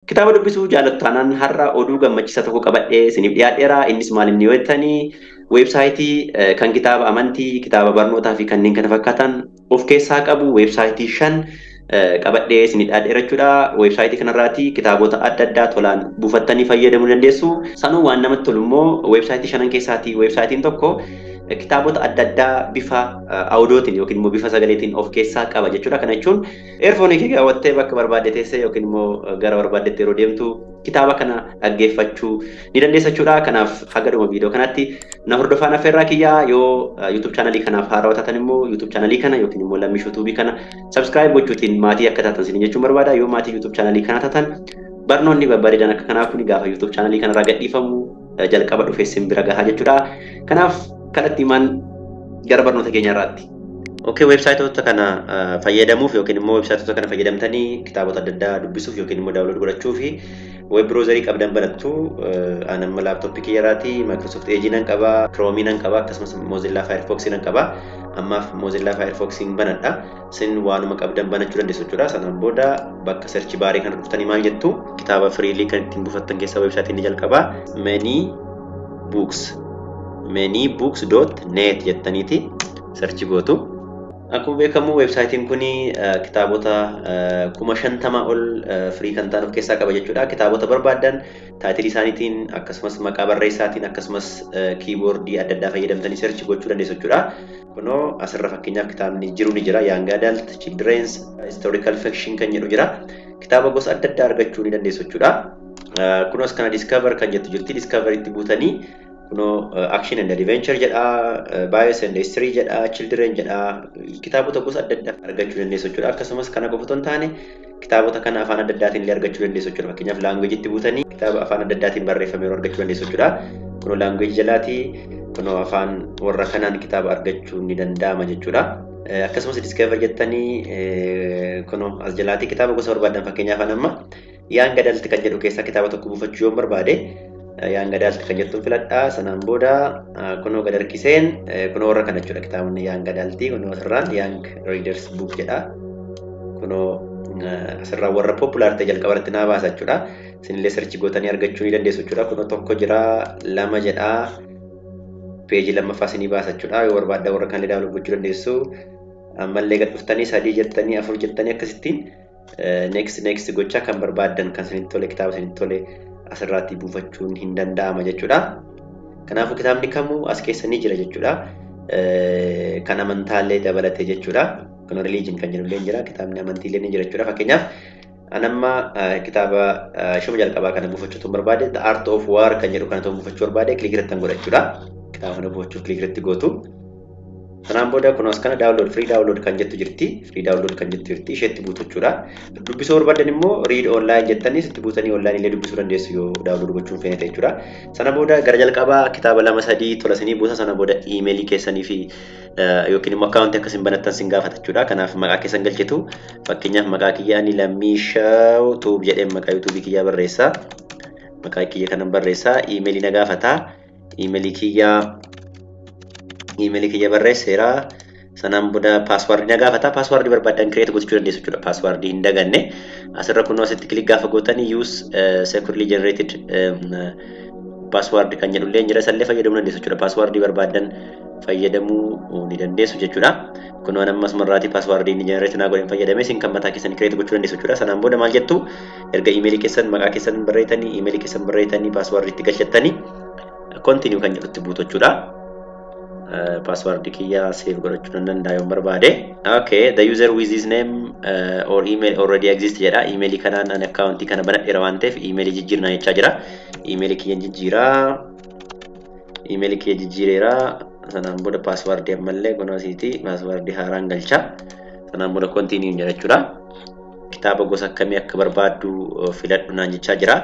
Kitaaba dubbisuu jaalattanaan har'a oduu gammachiisaa tokko qabadhee isiniif dhiyaadheera. Innis maal inni yoo jettanii weebsaayitii kan kitaaba amantii, kitaaba barnootaa fi kanneen kana fakkaatan of keessaa qabu weebsaayitii 5 qabadhee isiniif dhiyaadheera jechuudha. Weebsaayitii kanarraati kitaabota adda addaa tolaan buufattanii fayyadamuu dandeessu. Sanuu waan namatti tolu immoo weebsaayitii 5 keessaatii weebsaayitiin tokko kitaabota adda addaa bifa audiotiin yookiin immoo bifa sagaleetiin of keessaa qaba jechuudha. Kana jechuun eerfoonii kee kaawwattee bakka barbaadde teessee yookiin immoo gara barbaaddetti yeroo deemtu kitaaba kana dhaggeeffachuu ni dandeessa jechuudha. Kanaaf haga dhuma viidiyoo kanatti na hordofaa affeerraa kiyyaa yoo YouTube chaanalii kanaaf haarawaa taatan immoo YouTube chaanalii kana yookiin immoo lammii YouTube kana subscribe gochuutiin maatii akka taatan isin jechuun barbaada. Yoo maatii YouTube chaanalii kana taatan barnoonni babbareedan akka kanaa kun gaafa YouTube chaanalii kanarraa gadhiifamu jalqaba dhufee isin bira gahaa jechuudha. Kanaaf kanatti himaan gara barnoota keenyarraatti. Okay, websaayitoota kana fayyadamuuf yookiin immoo websaayitoota kana fayyadamtanii kitaabota adda addaa dubbisuuf yookiin immoo daawunlood godhachuuf web browserii qabdan banattu. Anamma laaptooppii kiyyarraati Microsoft Edge nan qaba, Chrome nan qaba, akkasumas Mozilla Firefox nan qaba. Ammaaf Mozilla Firefox banadha. Sin waanuma qabdan banachuu dandeessu jechuudha. Sanaan booda bakka search baarii kana dhuftanii maal jettu kitaaba freely kan ittiin buufattan keessaa websaayitiin ni jalqaba. Manybooks.net jettaniiti search gootu. Akkuma beekamu websaayitiin kun kitaabota 50,000 ol free kan ta'an of keessaa qaba jechuudha. Kitaabota barbaadan taayitilii isaaniitiin akkasumas maqaa barreessaatiin akkasumas kiiboordii adda addaa fayyadamtanii search gochuu dandeessu jechuudha. Kunoo asirra fakkeenyaaf kitaabni jiru ni jira. Young Adult, Children's, Historical Fiction kan jedhu jira. Kitaaba gosa adda addaa argachuu ni dandeessu jechuudha. Kunoos kana Discover kan jettu jirti. Discover itti buutanii kunoo Action and Adventure jedha, Bios and History jedha, Children jedha. Kitaabota gosa adda addaa argachuu dandeessu jechuudha. Akkasumas kana qofa otoo hin taane kitaabota kana afaan adda addaatiin illee argachuu dandeessu jechuudha. Fakkeenyaaf language itti buutanii kitaaba afaan adda addaatiin barreeffame yeroo argachuu dandeessu jechuudha. Kunoo language jalaati kunoo afaan warra kanaan kitaaba argachuu ni danda'ama jechuudha. Akkasumas Discover jettanii kunoo as jalaati kitaaba gosa barbaadan fakkeenyaaf amma Young Adult kan jedhu keessaa kitaaba tokko buufachuu yoo barbaade Young Adult kan jettuun filadhaa. Sanaan booda kunoo gad harkiseen kunoo warra kana jechuudha. Kitaabni Young Adult kunoo asirraan Young Readers Book jedha. Kunoo asirraan warra popular ta'e jalqaba irratti naa baasa jechuudha. Isinillee search gootanii argachuu ni dandeessu jechuudha. Kunoo tokko jira, 2 jedha. Peejii lammaffaa isinii baasa jechuudha. Yoo barbaaddan warra kanallee daawunlood gochuu dandeessu. Ammallee gad dhuftanii 3 jettanii 4 jettanii akkasittiin next gochaa kan barbaadan kan isinitti tole kitaaba isinitti tole asirraatti buufachuun hin danda'ama jechuudha. Kanaafuu kitaabni kamuu as keessa ni jira jechuudha. Kan amantaallee dabalatee jechuudha. Kun religion kan jedhullee jira. Kitaabni amantiillee ni jira jechuudha. Fakkeenyaaf anamma kitaaba shuma jalqabaa kana buufachuu tun barbaade The Art of War kan jedhu kana buufachuu barbaade kilik irratti godha jechuudha. Kitaaba kana buufachuuf kilik irratti gootu. Sanaan booda kunuus kana free download kan jettu jirti. Free download kan jettu jirti. Isheetti buutu jechuudha. Dubbisuu barbaadan immoo read online jettanii sitti buutanii online illee dubbisuu dandeessu yoo download gochuun feene ta'e jechuudha. Sana booda gara jalqabaa kitaaba 2-3 tolasanii buusa. Sana booda emailii keessanii fi yookiin immoo akkaawuntii akkasiin banattan sin gaafata jechuudha. Kanaaf maqaa keessan galchitu. Fakkeenyaaf maqaa kiyyaa ani Lammiishaw Tuub jedheen maqaa YouTube kiyyaa barreessaa. Maqaa kiyya kanan barreessaa. Emailii na gaafata. Emailii kiyya barreesseera. Sanaan booda paaswaardii na gaafata. Paaswaardii barbaadan create gochuu dandeessu jechuudha. Paaswaardii hin daganne. Asirra kunoo asitti kilik gaafa gootanii use securely generated password kan jedhullee jira. Isallee fayyadamuu dandeessu jechuudha. Paaswaardii barbaadan fayyadamuu ni dandeessu jechuudha. Kunoo ammas marraati paaswaardii ni generate naa godhin fayyadamee isin kan mataa keessan create gochuu dandeessu jechuudha. Sanaan booda maal jettu erga emailii keessan maqaa keessan barreessanii emailii keessan barreessanii paaswaardii itti galchattanii continue kan jedhutti buutu jechuudha. Password kiyya save godhachuu danda'a yoo barbaade. Okay, the user with this name or email already exists jedha. Email kanaan an account kana banadheera waan ta'eef email jijjiirna jechaa jira. Email kiyya jijjiireera. Sanaan booda password ammallee kunoosiiti password haaraan galcha. Sanaan booda continue jedha jechuudha. Kitaaba gosa akkamii akka barbaaddu filadhu naan jechaa jira.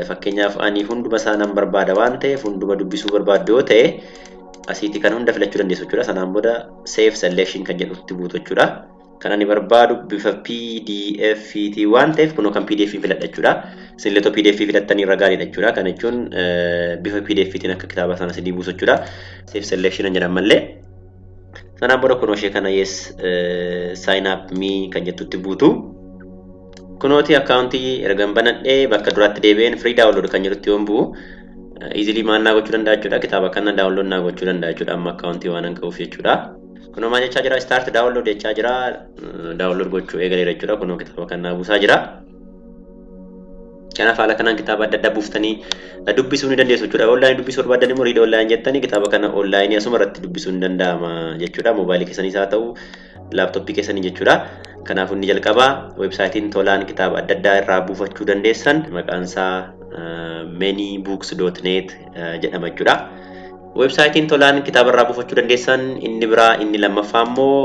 Fakkeenyaaf ani hunduma isaa nan barbaada waan ta'eef hunduma dubbisuu barbaaddu yoo ta'e asiitii kan hunda filachuu dandeessu jechuudha. Sanaan booda save selection kan jedhutti buutu jechuudha. Kan ani barbaadu bifa PDF waan ta'eef kunoo kan PDF filadha jechuudha. Isinillee PDF filattanii irra gaariidha jechuudha. Kana jechuun bifa PDF tiin akka kitaaba sana isinii buusu jechuudha. Save selection jedhama mallee. Sanaan booda kunoo ishee kana yes sign up me kan jettutti buutu. Kunooti akkaawuntii ergan banadhee bakka duraatti deebi'een free download kan jedhutti yoon bu'u easily maal naa gochuu danda'a jechuudha. Kitaaba kana download naa gochuu danda'a jechuudha amma akkaawuntii waan qabuuf jechuudha. Kunoo maal jechaa jira start download jechaa jira download gochuu eegaleera jechuudha. Kunoo kitaaba kana buusaa jira. Kanaaf haala kanaan kitaaba adda addaa buuftanii dubbisuu ni dandeessu jechuudha. Online dubbisuu barbaadan immoo read online jettanii kitaaba kana online asuma irratti dubbisuu ni danda'ama jechuudha. Mobaayilii keessaniis haa ta'u laaptooppii keessanii jechuudha. Kanaaf inni jalqabaa websaayitiin tolaan kitaaba adda addaa irraa buufachuu dandeessan maqaan isaa manybooks.net jedhama jechuudha. Websaayitiin tolaan kitaaba irraa buufachuu dandeessan inni biraa inni lammaffaa immoo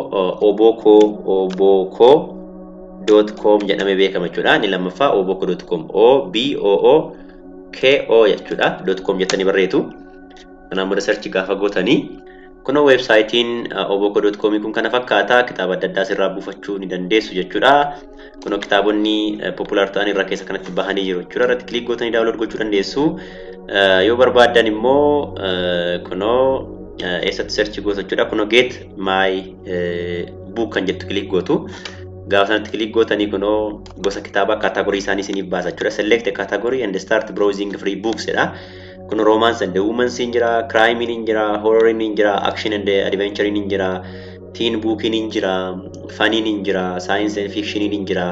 oboko.com jedhamee beekama jechuudha. Inni lammaffaa oboko.com OBOOKO jechuudha. .com jettanii barreessitu. Kanaan booda search gaafa gootanii kunoo websaayitiin oboko.com kun kana fakkaata. Kitaaba adda addaa irraa buufachuu ni dandeessu jechuudha. Kunoo kitaabonni popular ta'an irra keessa kanatti bahanii jiru jechuudha. Irratti click gootanii download gochuu dandeessu. Yoo barbaadan immoo kunoo eessatti search gootu jechuudha. Kunoo get my book kan jettu click gootu. Gaafa sanatti click gootanii kunoo gosa kitaaba category isaanii isiniif baasa jechuudha. Select a category and start browsing free books jedha. Kun romance and women's in jira, crime in jira, horror in jira, action and adventure in jira, teen book in jira, funny in jira, science and fiction in jira.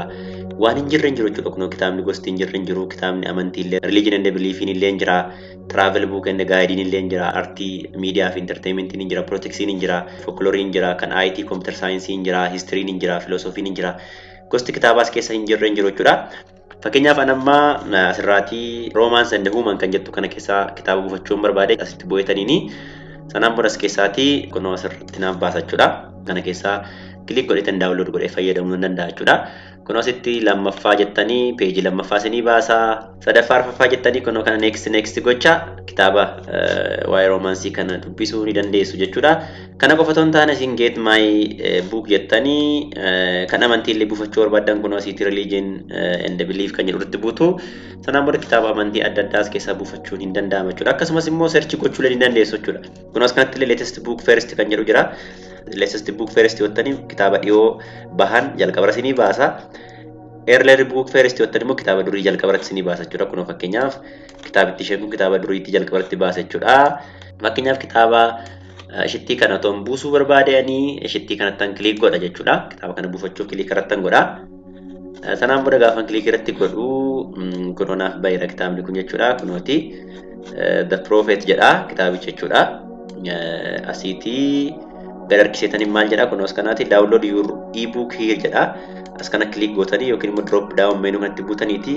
Waan hin jirre hin jiru jechuudha. Kun kitaabni gosti hin jirre hin jiru, kitaabni amantii illee, religion and belief illee hin jira, travel book and guide illee hin jira, artii, media fi entertainment hin jira, politics hin jira, folklore hin jira, kan IT, computer science hin jira, history hin jira, philosophy hin jira. Gosti kitaabaas keessa hin jirre hin jiru jechuudha. Fakkeenyaaf anamma asirraatii romance and women kan jettu kana keessa kitaaba buufachuun barbaade asitti bu'eetaniini sanaan bodas keessaatii kunoo asirratti naaf baasa jechuudha. Kana keessaa click godhetan download godhee fayyadamuu ni danda'a jechuudha. Kunoo asitti lammaffaa jettanii peejii lammaffaa isinii baasa. Sadaffaa arfaffaa jettanii kunoo kana next gocha kitaaba waa'ee romansii kana dubbisuu ni dandeessu jechuudha. Kana qofa otoo hin taane isin get my book jettanii kan amantii illee buufachuu barbaadan kunoo asitti religion and belief kan jedhu irratti buutu. Sanaan booda kitaaba amantii adda addaas keessaa buufachuun hin danda'ama jechuudha. Akkasumas immoo search gochuu illee ni dandeessu jechuudha. Kunoo as kanatti illee latest book first kan jedhu jira. Latest book first yottanii kitaaba dhiyoo bahan jalqabara isinii baasa. Earlier book first yottanii immoo kitaaba durii jalqabaratti isinii baasa jechuudha. Kunoo fakkeenyaaf kitaabitti isheen kun kitaaba duriitti jalqabaratti baasa jechuudha. Fakkeenyaaf kitaaba ishittii kana toon buusuu barbaadanii ishittii kanattan click godha jechuudha. Kitaaba kana buufachuuf click irrattan godha. Sanaan booda gaafa click irratti godhu kunoo naaf baay'eera kitaabni kun jechuudha. Kunooti The Prophet jedha kitaabicha jechuudha. Asiitii gad harkiseetanii maal jedha kunoo as kanaati download your ebook here jedha. As kana click gootanii yookiin immoo drop down menu kanatti buutaniiti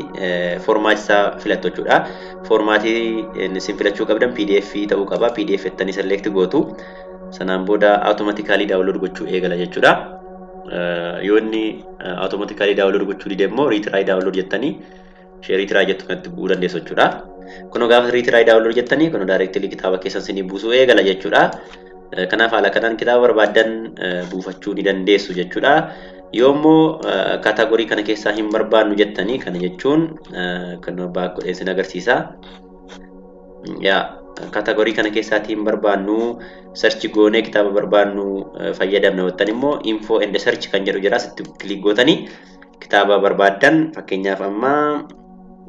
formaat isaa filattu jechuudha. Formaati isin filachuu qabdan PDF ta'uu qaba. PDF jettanii select gootu. Sanaan booda automatically download gochuu eegala jechuudha. Yoo inni automatically download gochuu dide immoo retry download jettanii share retry jettu kanatti bu'uu dandeessu jechuudha. Kunoo gaafa retry download jettanii kunoo directly kitaaba keessan isinii buusuu eegala jechuudha. Kanaaf haala kanaan kitaaba barbaadan buufachuu ni dandeessu jechuudha. Yoommoo kategorii kana keessaa hin barbaannu jettanii kana jechuun kan baak godheen sin agarsiisa. Kategorii kana keessaatii hin barbaannu search goonee kitaaba barbaannu fayyadamna wottan immoo info and search kan jedhu jira asitti click gootanii kitaaba barbaadan fakkeenyaaf amma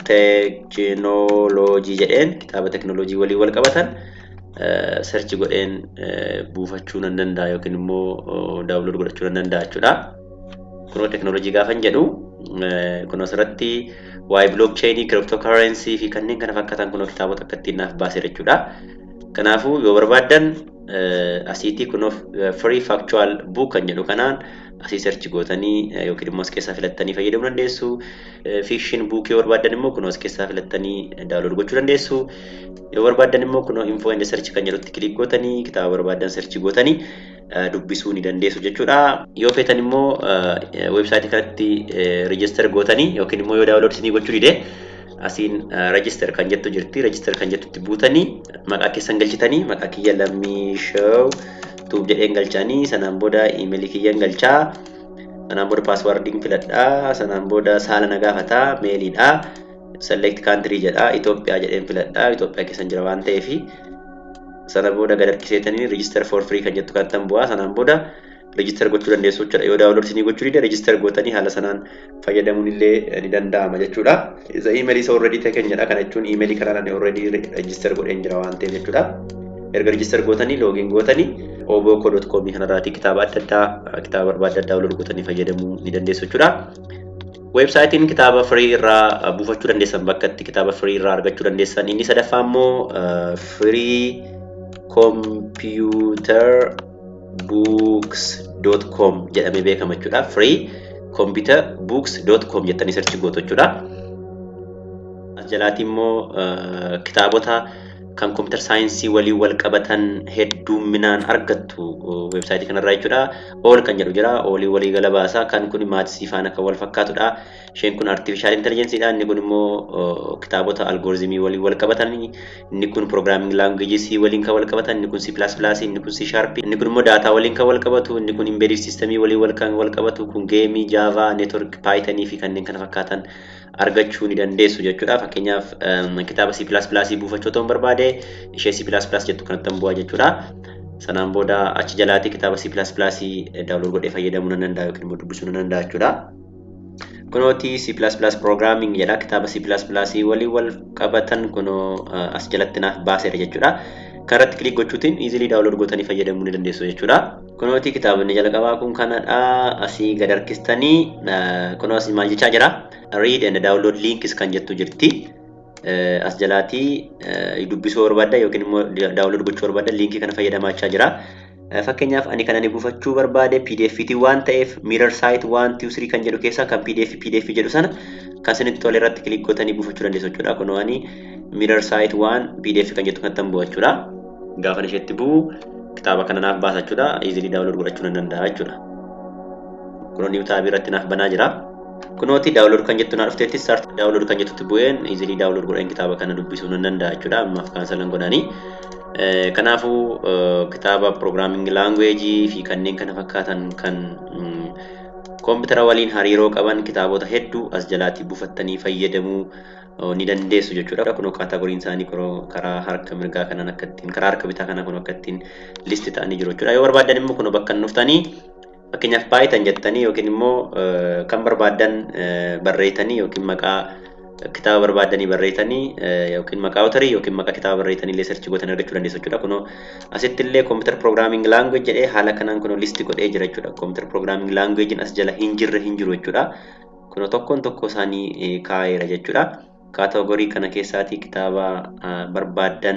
technology jedheen kitaaba technology waliin wal qabatan search godheen buufachuu nan danda'a yookiin immoo download godhachuu nan danda'a jechuudha. Kunoo technology gaafan jedhu kunoo asirratti waa'ee blockchain, cryptocurrency fi kanneen kana fakkaatan kunoo kitaabota akka ittiin naaf baasee jechuudha. Kanaafuu yoo barbaadan asiitii kunoo free factual book kan jedhu kanaan asii search gootanii yookiin immoo as keessaa filattanii fayyadamuu dandeessu. Fiction book yoo barbaadan immoo kunoo as keessaa filattanii download gochuu dandeessu. Yoo barbaadan immoo kunoo info and search kan jedhutti click gootanii kitaaba barbaadan search gootanii dubbisuu ni dandeessu jechuudha. Yoo feetan immoo website kanatti register gootanii yookiin immoo yoo download isinii gochuu dide asiin register kan jettu jirti. Register kan jettutti buutanii maqaa keessan galchitanii maqaa kiyya Lammiishaw tuub jedheen galchanii sanaan booda email kiyyan galchaa sanaan booda passwording filadhaa sanaan booda saala na gaafataa mailidha. Select country jedha Itoophiyaa jedheen filadhaa. Itoophiyaa keessan jira waan ta'eef sana booda gad harkiseetanii register for free kan jettu kanattan bu'aa sanaan booda register gochuu dandeessu jechuudha. Yoo download isinii gochuu dide register gootanii haala sanaan fayyadamuun illee ni danda'ama jechuudha. Isa email isa already keenyadha. Kana jechuun email kanaan already register godheen jira waan ta'eef jechuudha. Erga register gootanii login gootanii oboko.com kanarraati kitaaba adda addaa kitaaba barbaadda download gootanii fayyadamuu ni dandeessu jechuudha. Websaayitiin kitaaba free irraa buufachuu dandeessan bakka itti kitaaba free irraa argachuu dandeessan. Inni sadaffaa immoo freecomputerbooks.com jedhamee beekama jechuudha. freecomputerbooks.com jettanii search gootu jechuudha. As jalaatti immoo kitaabota kan computer science waliin wal qabatan hedduminaan argattu websaayitii kanarraa jechuudha. All kan jedhu jira. Olii walii gala baasaa kan kun maatisii faana kan wal fakkaatudha. Isheen kun artificial intelligence dha. Inni kun immoo kitaabota algoritmii waliin wal qabatan. Inni kun programming languages waliin kan wal qabatan. Inni kun C++, inni kun C#, inni kun immoo data waliin kan wal qabatu. Inni kun embedded system waliin wal qabatu. Kun game, Java, network, Python fi kanneen kana fakkaatan argachuu ni dandeessu jechuudha. Fakkeenyaaf kitaaba C++ buufachuu ta'uu barbaade ishee C++ jettu kanatti bu'aa jechuudha. Sanaan booda achi jalaatti kitaaba C++ download godhee fayyadamuu nan danda'a yookiin immoo dubbisuu nan danda'a jechuudha. Kunooti C++ programming jedha. Kitaaba C++ waliin wal qabatan kunoo as jalatti naaf baaseera jechuudha. Kanarratti click gochuutiin easily download gootanii fayyadamuu ni dandeessu jechuudha. Kunooti kitaabni jalqabaa kun kanadha. Asii gad harkistanii kunoo asii maal jechaa jira? Read and download links kan jettu jirti. As jalaatti dubbisuu barbaadda yookiin immoo download gochuu barbaadda linkii kana fayyadamachaa jira. Fakkeenyaaf ani kan ani buufachuu barbaade PDF'ti waan ta'eef mirror site 1 2 3 kan jedhu keessaa kan PDF jedhu sana kan isinitti tole irratti click gootanii buufachuu dandeessu jechuudha. Kunoo ani mirror site 1 PDF kan jettu kanatti bu'u jechuudha. Gaafa isheetti bu'u kitaaba kana naaf baasa jechuudha. Easily download godhachuu nan danda'a jechuudha. Kunoo new tab irratti naaf banaa jira. Kunooti download kan jettu na dhufteetti start download kan jettutti bu'een easily download godheen kitaaba kana dubbisuu nan danda'a jechuudha. Ammaaf cancel godhanii. Kanaafuu kitaaba programming language fi kanneen kana fakkaatan kan koompitara waliin hariiroo qaban kitaabota hedduu as jalaatti buufattanii fayyadamuu ni dandeessu jechuudha. Kunoo kaatagoriin isaanii karaa harka mirgaa kanaan akka ittiin karaa harka bitaa kanaa kun akka ittiin list ta'anii jiru jechuudha. Yoo barbaadan immoo kunoo bakka nuftanii fakkeenyaaf Python jettanii yookiin immoo kan barbaadan barreessanii yookiin maqaa kitaaba barbaadanii barreessanii yookiin maqaa autorii yookiin maqaa kitaaba barreessanii illee search gootanii argachuu dandeessu jechuudha. Kunoo asitti illee computer programming language jedhee haala kanaan kunoo list godhee jira jechuudha. Computer programming language as jala hin jiru jechuudha. Kunoo tokkoon tokko isaanii kaa'eera jechuudha. Kaatagorii kana keessaatii kitaaba barbaadan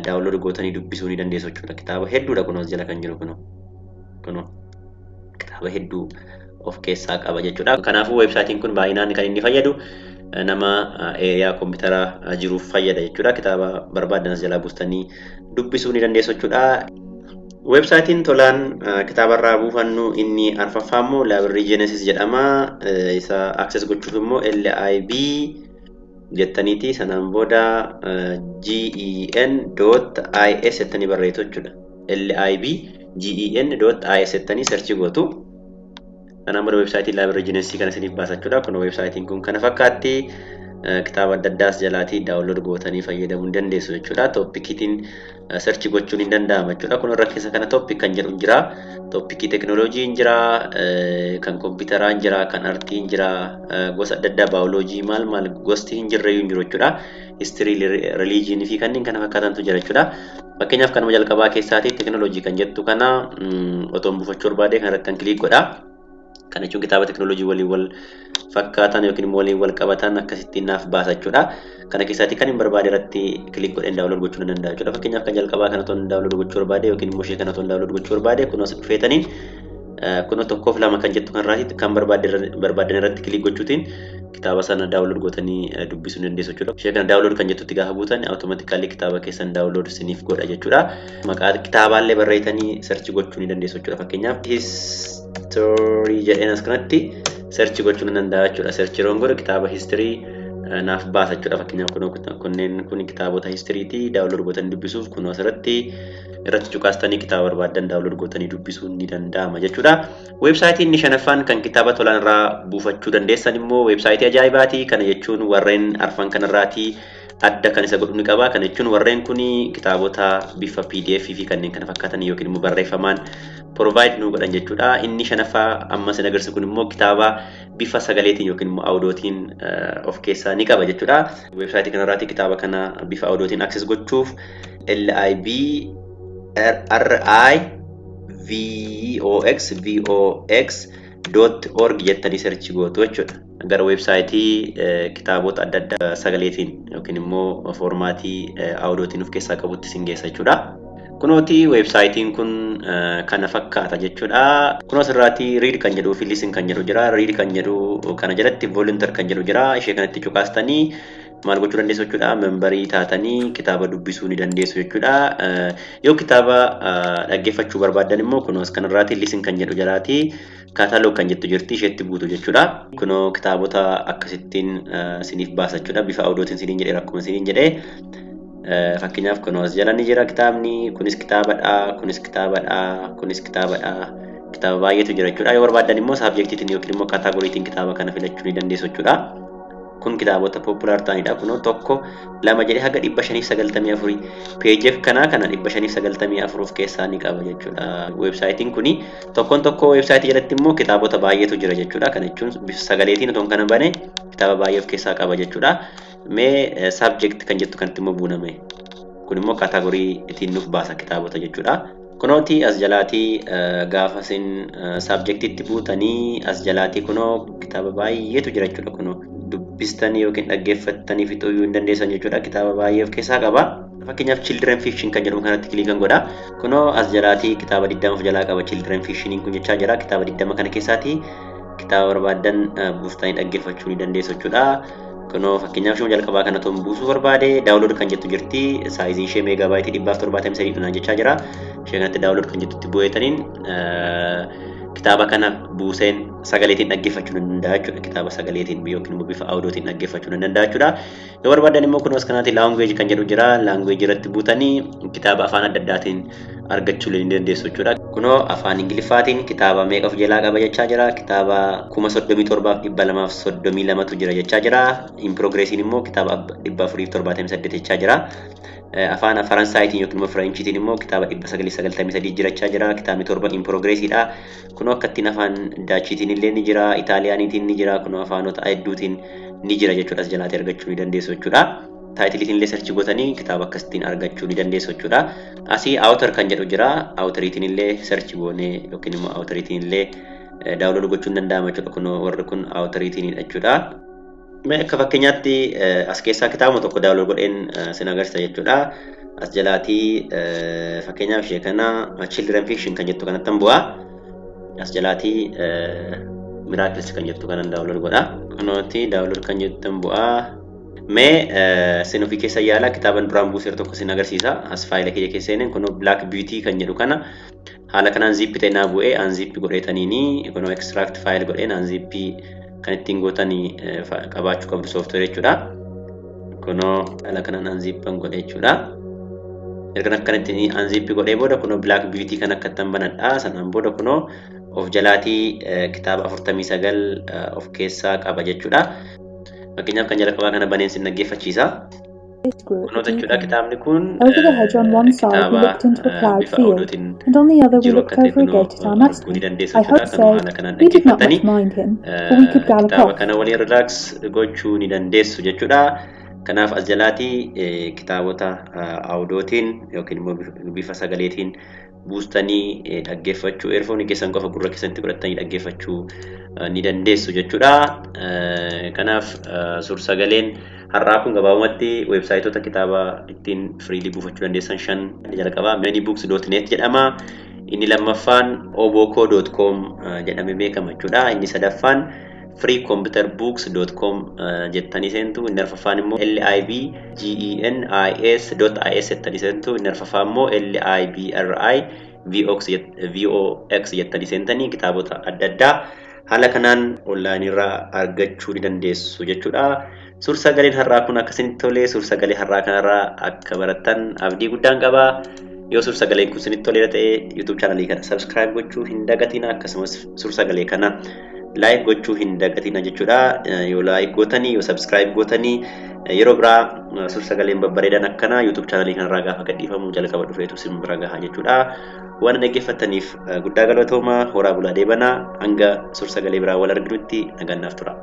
download gootanii dubbisuu ni dandeessu jechuudha. Kitaaba hedduudha kunoo as jala kan jiru kunoo kitaaba hedduu of keessaa qaba jechuudha. Kanaafuu websaayitiin kun baay'inaan kan inni fayyadu nama eeriyaa koompitaraa jiruuf fayyada jechuudha. Kitaaba barbaadan as jalaa buustanii dubbisuu ni dandeessu jechuudha. Websaayitiin tolaan kitaabarraa buufannu inni arfaffaa immoo Library Genesis jedhama. Isa access gochuuf immoo LIB jettaniiti sanaan booda gen.is jettanii barreessu jechuudha. LIB gen.is jettanii search gootu. Kanaan booda websaayitiin Library Genesis kana isiniif baasa jechuudha. Kun websaayitiin kun kana fakkaatti. Kitaaba adda addaas jalaatii download gootanii fayyadamuu ni dandeessu jechuudha. Toppikiitiin search gochuun ni danda'ama jechuudha. Kun irra keessa kana topic kan jedhu jira. Toppikii teknooloojii jira, kan kompiitaraa jira, kan artii jira, gosa adda addaa baayoloojii maal gosti hin jirre hin jiru jechuudha. History, religion fi kanneen kana fakkaatantu jira jechuudha. Fakkeenyaaf kanuma jalqabaa keessaatii teknooloojii kan jettu kana otoo buufachuu barbaade kanarratti kan click godha. Kana jechuun kitaaba teknooloojii waliin wal fakkaatan yookiin immoo waliin wal qabatan akkasittiin naaf baasa jechuudha. Kana keessatti kan hin barbaade irratti click godheen download gochuu ni danda'a jechuudha. Fakkeenyaaf kan jalqabaa kana otoo download gochuu barbaade yookiin immoo ishee kana otoo download gochuu barbaade kunoo as dhufeetaniin kunoo tokkoof lama kan jettu kanarraati kan barbaadan irratti click gochuutiin kitaaba sana download gootanii dubbisuu ni dandeessu jechuudha. Ishee kana download kan jettutti gaafa buutan automatically kitaaba keessan download isiniif godha jechuudha. Maqaa kitaaballee barreessanii search gochuu ni dandeessu jechuudha. Fakkeenyaaf history jedheen as kanatti search gochuu ni danda'a jechuudha. Search yeroon godhu kitaaba history naaf baasa jechuudha. Fakkeenyaaf kunneen kun kitaabota history'ti download gootanii dubbisuuf kunoo asirratti irratti cuqaastanii kitaaba barbaadan download gootanii dubbisuun ni danda'ama jechuudha. Websaayitiin inni shanaffaan kan kitaaba tolaan irraa buufachuu dandeessan immoo websaayitii ajaa'ibaati. Kana jechuun warreen arfan kanarraati adda kan isa godhu ni qaba. Kana jechuun warreen kuni kitaabota bifa PDF fi kanneen kana fakkaatan yookiin immoo barreeffamaan provide nu godhan jechuudha. Inni shanaffaa amma sin agarsiisu kun immoo kitaaba bifa sagaleetiin yookiin immoo audiotiin of keessaa ni qaba jechuudha. Websaayitii kanarraatti kitaaba kana bifa audiotiin access gochuuf LIBRIVOX.org jettanii search gootu jechuudha. Gara websaayitii kitaabota adda addaa sagaleetiin yookiin immoo foormaatii audiotiin of keessaa qabutti sin geessa jechuudha. Kunooti websaayitiin kun kana fakkaata jechuudha. Kunoos irraati read kan jedhuu fi listen kan jedhu jira. Read kan jedhu kana jalatti volunteer kan jedhu jira. Ishee kanatti cuqaastanii maal gochuu dandeessu jechuudha. Membarii taatanii kitaaba dubbisuu ni dandeessu jechuudha. Yoo kitaaba dhaggeeffachuu barbaadan immoo kunoos kanarraati listen kan jedhu jiraati. Katalog kan jettu jirti isheetti buutu jechuudha. Kunoo kitaabota akkasittiin siniif baasa jechuudha. Bifa audiotiin siniin jedhee akkuma siniin jedhee fakkeenyaaf kunoos jala ni jira kitaabni. Kunis kitaabadha, kunis kitaabadha, kunis kitaabadha. Kitaaba baay'eetu jira jechuudha. Yoo barbaadan immoo saabjektiitiin yookiin immoo kaataagoriitiin kitaaba kana filachuu ni dandeessu jechuudha. Kun kitaabota popular ta'anidha. Kunoo tokko lama jedhee haga 594 peejii kana 594 of keessaa ni qaba jechuudha. Websaayitiin kuni tokko websaayitii jalatti immoo kitaabota baay'eetu jira jechuudha. Kana jechuun bifa sagaleetiin otoo kana bane kitaaba baay'ee of keessaa qaba jechuudha. Mee subject kan jettu kanatti immoo buuname. Kun immoo kaataagorii ittiin nuuf baasa kitaabota jechuudha. Kunooti as jalaatii gaafa isin subjectitti buutanii as jalaatii kunoo kitaaba baay'eetu jira jechuudha. Kunoo dubbistanii yookiin dhaggeeffattanii fixuu hin dandeessan jechuudha. Kitaaba baay'ee of keessaa qaba. Fakkeenyaaf children fiction kan jedhamu kanatti kiliikan godha. Kunoo as jalaatii kitaaba 20 of jalaa qaba. Children fiction kun jechaa jira. Kitaaba 20 kana keessaatii kitaaba barbaadan buustanii dhaggeeffachuu ni dandeessu jechuudha. Kunoo fakkeenyaaf shuma jalqabaa kana toon buusuu barbaade daawunlood kan jettu jirti. Saayiziin ishee meegaabaaytii 173 dhunaa jechaa jira. Ishee kanatti daawunlood kan jettutti bu'eetaniin kitaaba kana buuseen sagaleetiin dhaggeeffachuu ni danda'a jechuudha. Kitaaba sagaleetiin yookiin immoo bifa audiotiin dhaggeeffachuu ni danda'a jechuudha. Yoo barbaadan immoo kunuus kanaatti language kan jedhu jira. Language irratti buutanii kitaaba afaan adda addaatiin argachuu ni dandeessu jechuudha. Kunoo afaan Ingiliffaatiin kitaaba meeqa of jalaa qaba jechaa jira. Kitaaba 37,232tu jira jechaa jira. In progressiin immoo kitaaba 478 jechaa jira. Afaan Faransaayitiin yookiin immoo Fireenchiitiin immoo kitaaba 993 jirachaa jira. Kitaabni 7 in progressiidha. Kunoo akkattiin afaan Daachiitiin illee ni jira. Itaaliyaaniitiin ni jira. Kunoo afaanota hedduutiin ni jira jechuudha. As jalaatti argachuu ni dandeessu jechuudha. Taayitiliitiin illee search gootanii kitaaba akkasittiin argachuu ni dandeessu jechuudha. Asii author kan jedhu jira. Authoriitiin illee search goonee yookiin immoo authoriitiin illee daawunlood gochuun danda'ama jechuudha. Kunoo warri kun authoriitiin jechuudha. Akka fakkeenyaatti as keessaa kitaaba tokko daawunlood godheen sin agarsiisa jechuudha. As jalaatii fakkeenyaaf ishee kana children fiction kan jettu kanatti bu'aa. As jalaatii miracles kan jettu kanan daawunlood godha. Kunooti daawunlood kan jettu bu'aa. Mee sin ofii keessa yaala kitaaban duraan buuseer tokko sin agarsiisa. As faayila kiyya keesseen kun Black Beauty kan jedhu kana haala kanaan zip ta'e naa bu'ee unzip godheetaniini kunoo extract file godheen unzip kan ittiin gootanii qabaachuu qabdu software jechuudha. Kunoo haala kanaan unzip godhee jechuudha. Erga akkanatti unzip godhee booda kunoo Black Beauty kan akkattan banadha. Sanaan booda kunoo of jalaatii kitaaba 49 of keessaa qaba jechuudha. Fakkeenyaaf kan jalqabaa kana baneen sin dhaggeeffachiisa. Kunoota jechuudha kitaabni kun over the hedge on one side we looked into a ploughed field, and on the other we looked over a gate at our master. I hope so. We did not much mind him, for we could gallop off. Kana waliin relax gochuu ni dandeessu jechuudha. Kanaaf as jalaatii kitaabota audiotiin yookiin immoo bifa sagaleetiin buustanii dhaggeeffachuu earphone keessan qofa gurra keessatti godhatanii dhaggeeffachuu ni dandeessu jechuudha. Kanaaf suur-sagaleen har'aa kun gabaabumatti websaayitoota kitaaba ittiin freely buufachuu dandeessan 5 jalqabaa manybooks.net jedhama. Inni lammaffaan oboko.com jedhamee beekama jechuudha. Inni sadaffaan freecomputerbooks.com jettanii seentu. Inni arfaffaan immoo libgenis.is jettanii seentu. Inni arfaffaan immoo libri.vox jettanii seentanii kitaabota adda addaa haala kanaan online irraa argachuu ni dandeessu jechuudha. Suur-sagaleen har'aa kun akkasinitti tolee suur-sagalee har'aa kanarraa akka baratan abdii guddaan qaba. Yoo suur-sagaleen kun isinitti tolee ta'e YouTube channelii kana subscribe gochuu hin dagatina, akkasumas suur-sagalee kana like gochuu hin dagatina jechuudha. Yoo like gootanii yoo subscribe gootanii Yeroo biraa suur-sagaleen babbareedan akkana YouTube chaanalii kanarraa gaafa gadhiifamu jalqaba dhufeetu isin bira gahaa jechuudha. Waan dhaggeeffattaniif guddaa galatoomaa. Horaa bulaa deebanaa. Hanga suur-sagalee biraa wal arginutti nagaan naaf tura.